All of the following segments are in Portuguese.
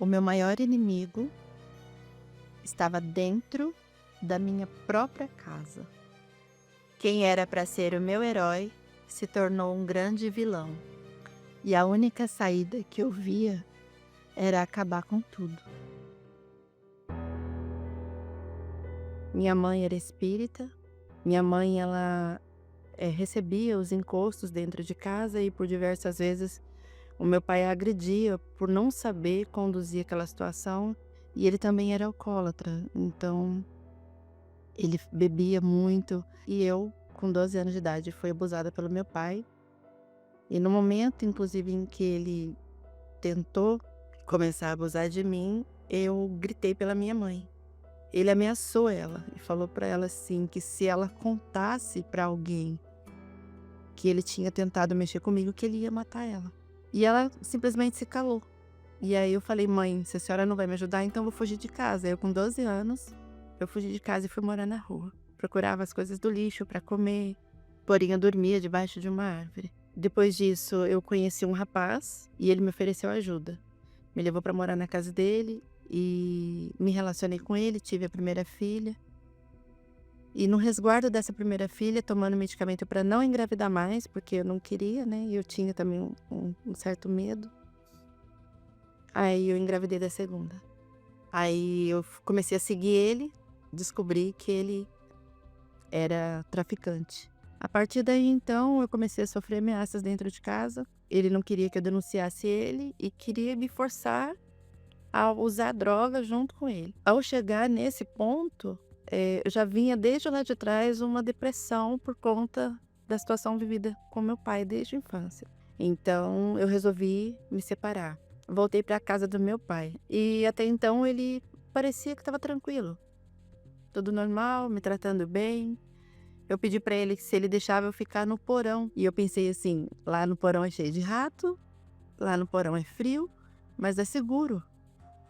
O meu maior inimigo estava dentro da minha própria casa. Quem era para ser o meu herói se tornou um grande vilão. E a única saída que eu via era acabar com tudo. Minha mãe era espírita. Minha mãe, ela recebia os encostos dentro de casa e por diversas vezes o meu pai a agredia por não saber conduzir aquela situação, e ele também era alcoólatra, então ele bebia muito e eu, com 12 anos de idade, fui abusada pelo meu pai. E no momento, inclusive, em que ele tentou começar a abusar de mim, eu gritei pela minha mãe. Ele ameaçou ela e falou para ela assim que se ela contasse para alguém que ele tinha tentado mexer comigo, que ele ia matar ela. E ela simplesmente se calou. E aí eu falei: "Mãe, se a senhora não vai me ajudar, então eu vou fugir de casa". Eu com 12 anos, eu fugi de casa e fui morar na rua. Procurava as coisas do lixo para comer, porém eu dormia debaixo de uma árvore. Depois disso, eu conheci um rapaz e ele me ofereceu ajuda. Me levou para morar na casa dele e me relacionei com ele, tive a primeira filha. E no resguardo dessa primeira filha, tomando medicamento para não engravidar mais, porque eu não queria, né, e eu tinha também um certo medo. Aí eu engravidei da segunda. Aí eu comecei a seguir ele, descobri que ele era traficante. A partir daí, então, eu comecei a sofrer ameaças dentro de casa. Ele não queria que eu denunciasse ele e queria me forçar a usar droga junto com ele. Ao chegar nesse ponto, eu já vinha desde lá de trás uma depressão por conta da situação vivida com meu pai desde a infância. Então eu resolvi me separar. Voltei para a casa do meu pai e até então ele parecia que estava tranquilo, tudo normal, me tratando bem. Eu pedi para ele que se ele deixava eu ficar no porão e eu pensei assim: lá no porão é cheio de rato, lá no porão é frio, mas é seguro.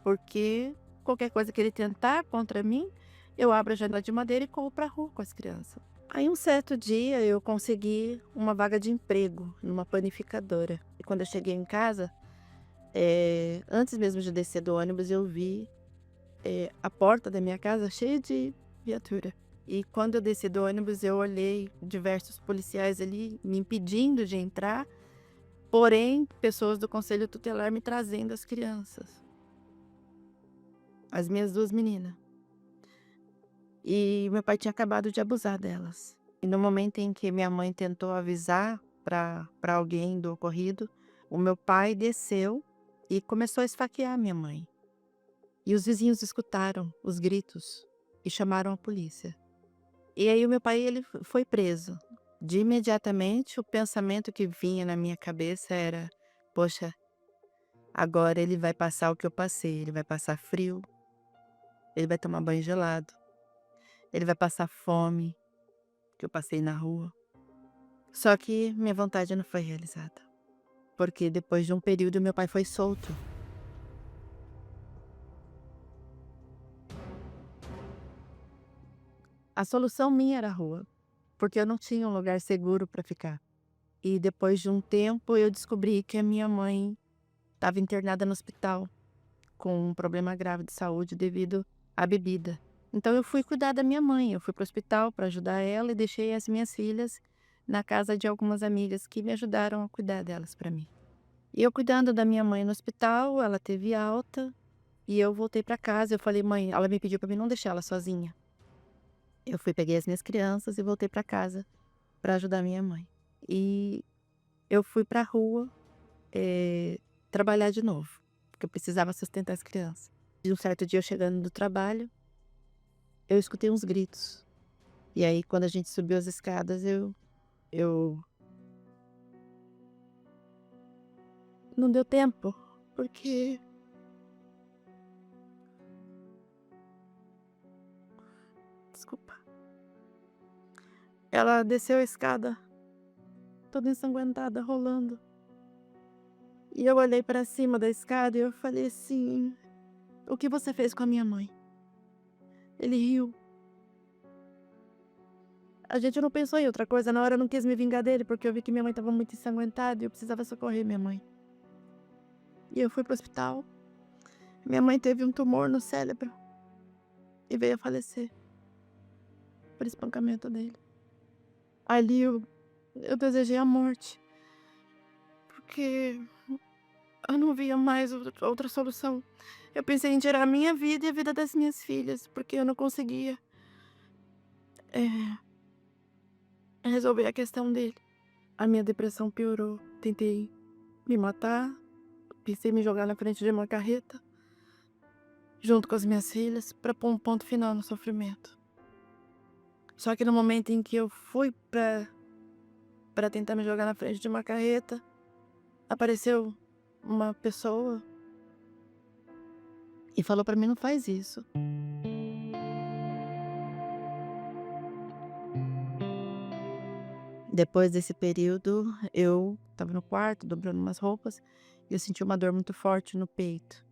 Porque qualquer coisa que ele tentar contra mim, eu abro a janela de madeira e corro pra rua com as crianças. Aí um certo dia eu consegui uma vaga de emprego numa panificadora. E quando eu cheguei em casa, antes mesmo de descer do ônibus, eu vi, a porta da minha casa cheia de viatura. E quando eu desci do ônibus, eu olhei diversos policiais ali me impedindo de entrar, porém pessoas do conselho tutelar me trazendo as crianças, as minhas 2 meninas. E meu pai tinha acabado de abusar delas. E no momento em que minha mãe tentou avisar para alguém do ocorrido, o meu pai desceu e começou a esfaquear minha mãe. E os vizinhos escutaram os gritos e chamaram a polícia. E aí o meu pai, ele foi preso. De imediatamente o pensamento que vinha na minha cabeça era: poxa, agora ele vai passar o que eu passei, ele vai passar frio, ele vai tomar banho gelado, ele vai passar fome, que eu passei na rua. Só que minha vontade não foi realizada, porque depois de um período meu pai foi solto. A solução minha era a rua, porque eu não tinha um lugar seguro para ficar. E depois de um tempo eu descobri que a minha mãe estava internada no hospital com um problema grave de saúde devido à bebida. Então eu fui cuidar da minha mãe, eu fui para o hospital para ajudar ela e deixei as minhas filhas na casa de algumas amigas que me ajudaram a cuidar delas para mim. E eu cuidando da minha mãe no hospital, ela teve alta e eu voltei para casa. Eu falei: "Mãe", ela me pediu para mim não deixar ela sozinha. Eu fui, peguei as minhas crianças e voltei para casa para ajudar minha mãe. E eu fui para a rua, trabalhar de novo, porque eu precisava sustentar as crianças. E um certo dia eu chegando do trabalho, eu escutei uns gritos. E aí quando a gente subiu as escadas eu não deu tempo, porque desculpa. Ela desceu a escada toda ensanguentada, rolando. E eu olhei pra cima da escada e eu falei assim: "O que você fez com a minha mãe?" Ele riu. A gente não pensou em outra coisa, na hora eu não quis me vingar dele, porque eu vi que minha mãe estava muito ensanguentada e eu precisava socorrer minha mãe. E eu fui pro hospital, Minha mãe teve um tumor no cérebro e veio a falecer por espancamento dele. Ali eu desejei a morte, porque eu não via mais outra solução. Eu pensei em tirar a minha vida e a vida das minhas filhas, porque eu não conseguia, eh, resolver a questão dele. A minha depressão piorou, tentei me matar, pensei em me jogar na frente de uma carreta, junto com as minhas filhas, para pôr um ponto final no sofrimento. Só que no momento em que eu fui para tentar me jogar na frente de uma carreta, apareceu uma pessoa e falou para mim: "Não faz isso". Depois desse período, eu estava no quarto dobrando umas roupas e eu senti uma dor muito forte no peito.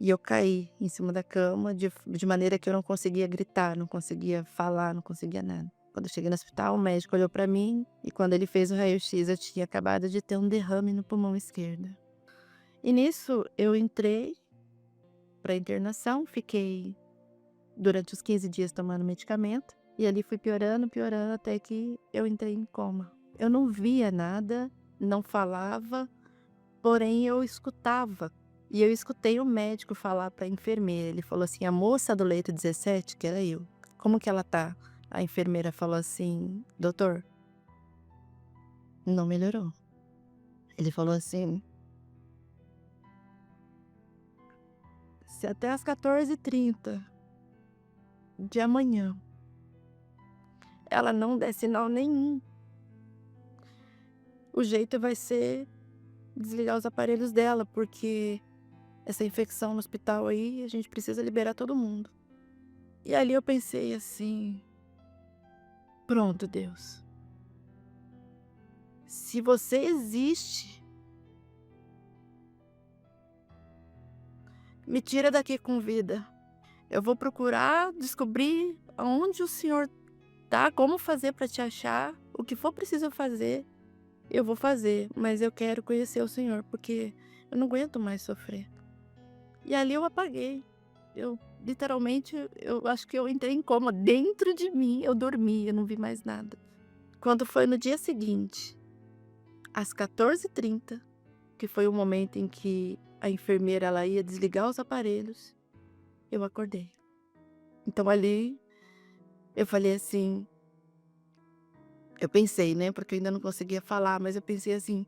E eu caí em cima da cama de maneira que eu não conseguia gritar, não conseguia falar, não conseguia nada. Quando eu cheguei no hospital, o médico olhou para mim e quando ele fez o raio-x, eu tinha acabado de ter um derrame no pulmão esquerdo. E nisso eu entrei para internação, fiquei durante os 15 dias tomando medicamento e ali fui piorando, piorando até que eu entrei em coma. Eu não via nada, não falava, porém eu escutava. E eu escutei o médico falar para a enfermeira, ele falou assim: "A moça do leito 17", que era eu, "como que ela tá?". A enfermeira falou assim: "Doutor, não melhorou". Ele falou assim: "Se até às 14h30 de amanhã ela não der sinal nenhum, o jeito vai ser desligar os aparelhos dela, porque essa infecção no hospital aí, a gente precisa liberar todo mundo". E ali eu pensei assim: "Pronto, Deus, se você existe, me tira daqui com vida. Eu vou procurar descobrir aonde o Senhor tá, como fazer para te achar, o que for preciso fazer, eu vou fazer, mas eu quero conhecer o Senhor, porque eu não aguento mais sofrer". E ali eu apaguei. Eu literalmente, eu acho que eu entrei em coma dentro de mim, eu dormi, eu não vi mais nada. Quando foi no dia seguinte, às 14h30, que foi o momento em que a enfermeira ela ia desligar os aparelhos, eu acordei. Então ali, eu falei assim, eu pensei, né, porque eu ainda não conseguia falar, mas eu pensei assim: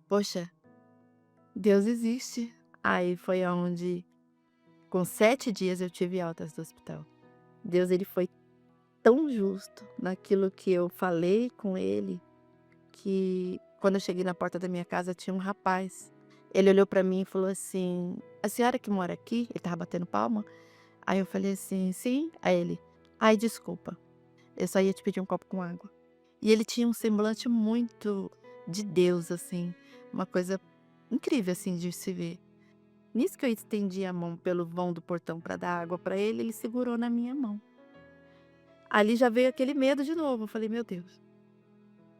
"Poxa, Deus existe". Aí foi aonde, com 7 dias eu tive altas do hospital. Deus ele foi tão justo naquilo que eu falei com ele, que quando eu cheguei na porta da minha casa tinha um rapaz. Ele olhou pra mim e falou assim: "A senhora que mora aqui?". Ele estava batendo palma. Aí eu falei assim: "Sim". Aí ele: "Ai, desculpa, eu só ia te pedir um copo com água". E ele tinha um semblante muito de Deus, assim, uma coisa incrível, assim, de se ver. Nisso que eu estendi a mão pelo vão do portão para dar água para ele, ele segurou na minha mão. Ali já veio aquele medo de novo, eu falei: "Meu Deus",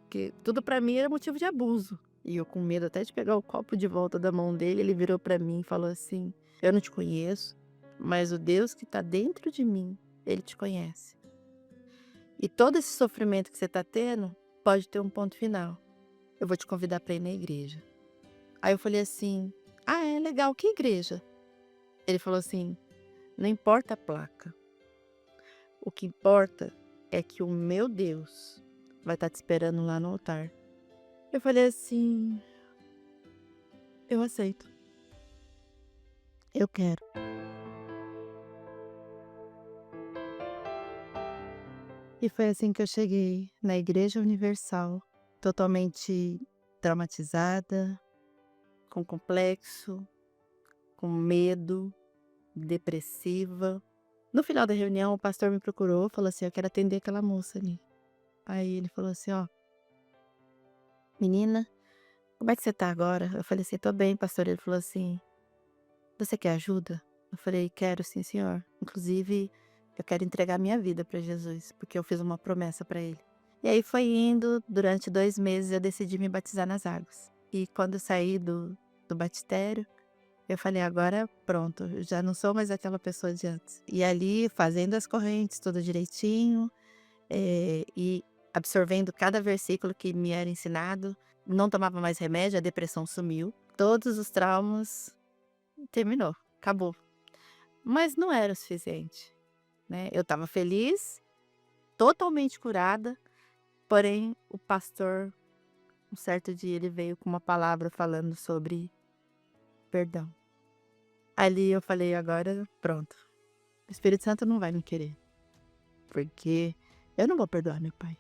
porque tudo para mim era motivo de abuso. E eu com medo até de pegar o copo de volta da mão dele, ele virou para mim e falou assim: "Eu não te conheço, mas o Deus que está dentro de mim, ele te conhece. E todo esse sofrimento que você está tendo pode ter um ponto final. Eu vou te convidar para ir na igreja". Aí eu falei assim: "Ah, é legal, que igreja?". Ele falou assim: "Não importa a placa, o que importa é que o meu Deus vai estar te esperando lá no altar". Eu falei assim: "Eu aceito, eu quero". E foi assim que eu cheguei na Igreja Universal, totalmente traumatizada, com complexo, com medo, depressiva. No final da reunião, o pastor me procurou, falou assim: "Eu quero atender aquela moça ali". Aí ele falou assim: "Ó, menina, como é que você tá agora?". Eu falei assim: "Tô bem, pastor". Ele falou assim: "Você quer ajuda?". Eu falei: "Quero sim, senhor. Inclusive, eu quero entregar minha vida para Jesus, porque eu fiz uma promessa para ele". E aí foi indo, durante 2 meses eu decidi me batizar nas águas. E quando eu saí do batistério, Eu falei: "Agora pronto, eu já não sou mais aquela pessoa de antes". E ali fazendo as correntes tudo direitinho, e absorvendo cada versículo que me era ensinado, não tomava mais remédio, a depressão sumiu, todos os traumas terminou, acabou. Mas não era o suficiente, né, eu estava feliz, totalmente curada, porém o pastor, um certo dia ele veio com uma palavra falando sobre perdão. Ali eu falei: "Agora pronto, o Espírito Santo não vai me querer, porque eu não vou perdoar meu pai".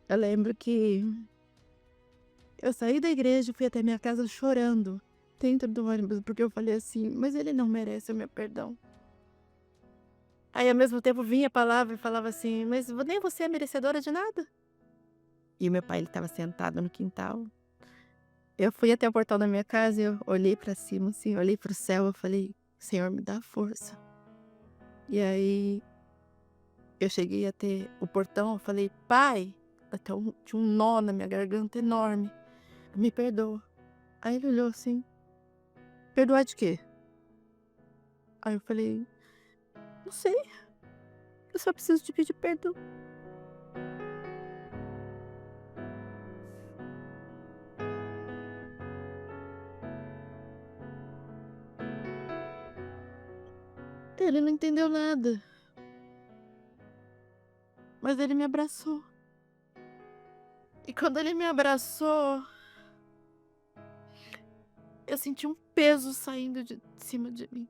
Eu lembro que eu saí da igreja e fui até minha casa chorando, dentro do ônibus, porque eu falei assim: "Mas ele não merece o meu perdão". Aí ao mesmo tempo vinha a palavra e falava assim: "Mas nem você é merecedora de nada". E o meu pai ele estava sentado no quintal. Eu fui até o portão da minha casa e eu olhei pra cima, assim, olhei para o céu, eu falei: "Senhor, me dá força". E aí eu cheguei até o portão, eu falei: "Pai", até tinha um nó na minha garganta enorme, "me perdoa". Aí ele olhou assim: "Perdoar de quê?". Aí eu falei: "Não sei, eu só preciso te pedir perdão". Ele não entendeu nada, mas ele me abraçou. E quando ele me abraçou, eu senti um peso saindo de cima de mim,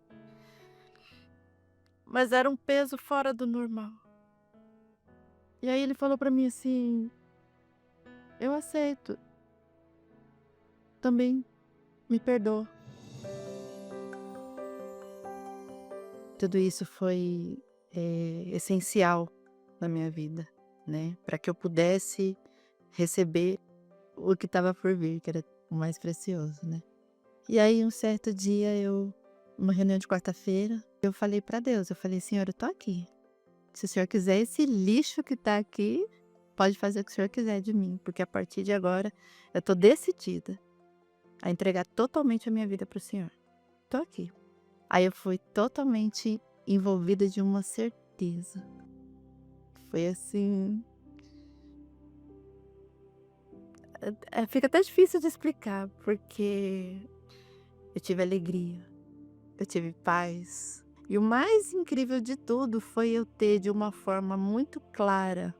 mas era um peso fora do normal. E aí ele falou pra mim assim: "Eu aceito, também me perdoa". Tudo isso foi, essencial na minha vida, né, para que eu pudesse receber o que estava por vir, que era o mais precioso, né. E aí um certo dia numa reunião de quarta-feira, eu falei para Deus, eu falei: "Senhor, eu tô aqui. Se o senhor quiser esse lixo que tá aqui, pode fazer o que o senhor quiser de mim, porque a partir de agora eu tô decidida a entregar totalmente a minha vida para o senhor. Tô aqui". Aí eu fui totalmente envolvida de uma certeza. Foi assim, fica até difícil de explicar, porque eu tive alegria, eu tive paz. E o mais incrível de tudo foi eu ter de uma forma muito clara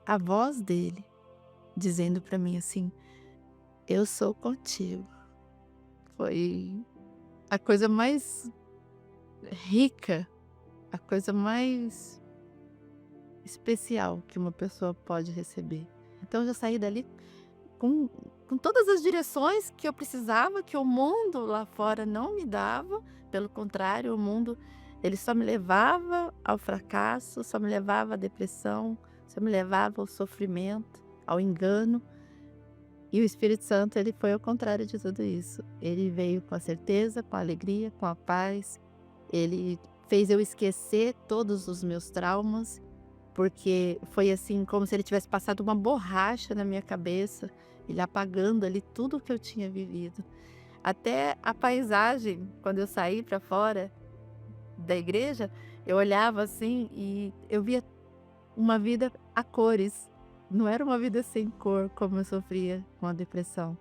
a voz dele dizendo pra mim assim: "Eu sou contigo". Foi a coisa mais rica, a coisa mais especial que uma pessoa pode receber. Então eu já saí dali com com todas as direções que eu precisava, que o mundo lá fora não me dava, pelo contrário, o mundo ele só me levava ao fracasso, só me levava à depressão, só me levava ao sofrimento, ao engano. E o Espírito Santo, ele foi ao contrário de tudo isso. Ele veio com a certeza, com a alegria, com a paz. Ele fez eu esquecer todos os meus traumas, porque foi assim como se ele tivesse passado uma borracha na minha cabeça, ele apagando ali tudo o que eu tinha vivido. Até a paisagem, quando eu saí para fora da igreja, eu olhava assim e eu via uma vida a cores. Não era uma vida sem cor, como eu sofria com a depressão.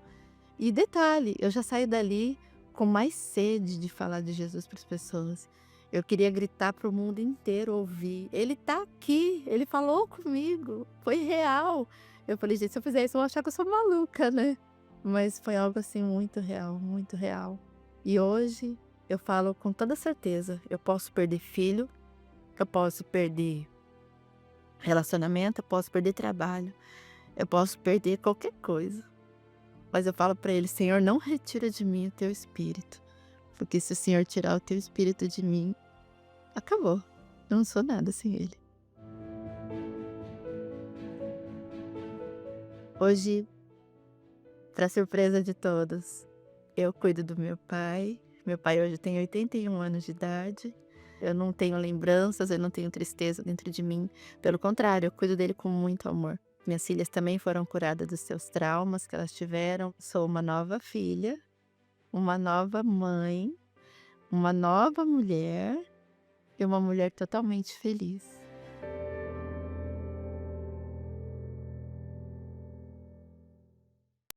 E detalhe, eu já saí dali com mais sede de falar de Jesus para as pessoas. Eu queria gritar para o mundo inteiro ouvir: "Ele tá aqui, ele falou comigo, foi real". Eu falei: "Gente, se eu fizer isso, vão achar que eu sou maluca, né". Mas foi algo assim muito real, muito real. E hoje eu falo com toda certeza, eu posso perder filho, eu posso perder relacionamento, eu posso perder trabalho, eu posso perder qualquer coisa. Mas eu falo para ele: "Senhor, não retira de mim o teu espírito, porque se o Senhor tirar o teu espírito de mim, acabou, eu não sou nada sem ele". Hoje, para surpresa de todos, eu cuido do meu pai hoje tem 81 anos de idade, eu não tenho lembranças, eu não tenho tristeza dentro de mim, pelo contrário, eu cuido dele com muito amor. Minhas filhas também foram curadas dos seus traumas que elas tiveram, sou uma nova filha, uma nova mãe. uma nova mulher e uma mulher totalmente feliz.